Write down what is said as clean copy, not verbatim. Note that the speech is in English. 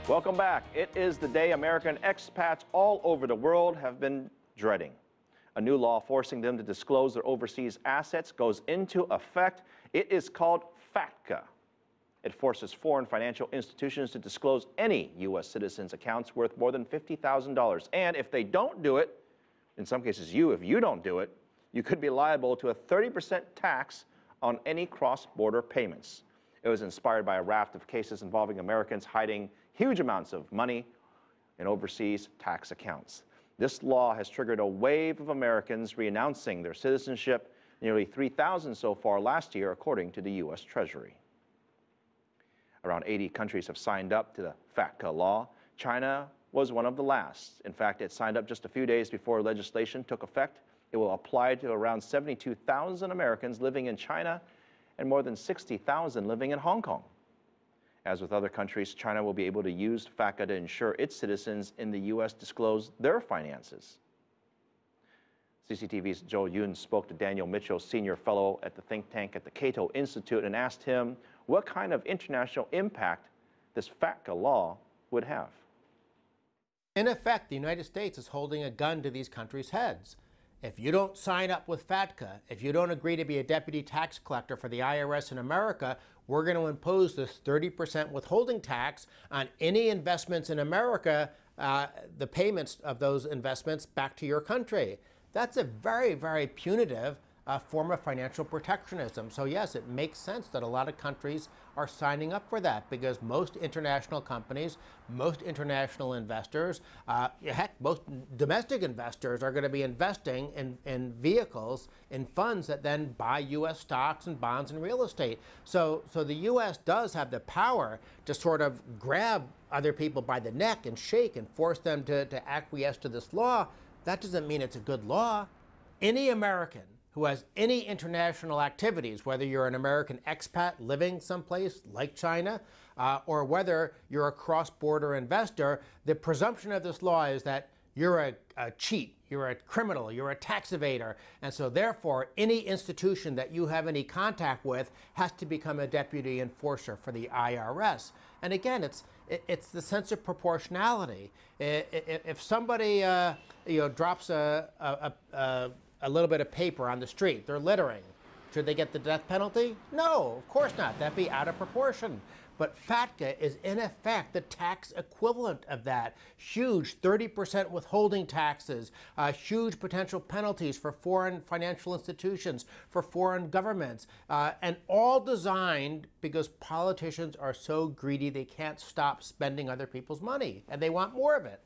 Welcome back. It is the day American expats all over the world have been dreading. A new law forcing them to disclose their overseas assets goes into effect. It is called FATCA. It forces foreign financial institutions to disclose any U.S. citizens' accounts worth more than $50,000. And if they don't do it, in some cases if you don't do it, you could be liable to a 30% tax on any cross-border payments. It was inspired by a raft of cases involving Americans hiding huge amounts of money in overseas tax accounts. This law has triggered a wave of Americans renouncing their citizenship, nearly 3,000 so far last year, according to the U.S. Treasury. Around 80 countries have signed up to the FATCA law. China was one of the last. In fact, it signed up just a few days before legislation took effect. It will apply to around 72,000 Americans living in China and more than 60,000 living in Hong Kong. As with other countries, China will be able to use FATCA to ensure its citizens in the U.S. disclose their finances. CCTV's Joel Yun spoke to Daniel Mitchell, senior fellow at the think tank at the Cato Institute, and asked him what kind of international impact this FATCA law would have. In effect, the United States is holding a gun to these countries' heads. If you don't sign up with FATCA, if you don't agree to be a deputy tax collector for the IRS in America, we're going to impose this 30% withholding tax on any investments in America, the payments of those investments back to your country. That's a very, very punitive form of financial protectionism. So yes, it makes sense that a lot of countries are signing up for that because most international companies, most international investors, heck, most domestic investors are going to be investing in vehicles, in funds that then buy U.S. stocks and bonds and real estate. So the U.S. does have the power to sort of grab other people by the neck and shake and force them to acquiesce to this law. That doesn't mean it's a good law. Any American who has any international activities, whether you're an American expat living someplace like China, or whether you're a cross-border investor, the presumption of this law is that you're a cheat, you're a criminal, you're a tax evader, and so therefore any institution that you have any contact with has to become a deputy enforcer for the IRS. And again, it's the sense of proportionality. If somebody drops a little bit of paper on the street, they're littering, should they get the death penalty? No, of course not. That'd be out of proportion. But FATCA is in effect the tax equivalent of that. Huge 30% withholding taxes, huge potential penalties for foreign financial institutions, for foreign governments, and all designed because politicians are so greedy they can't stop spending other people's money, and they want more of it.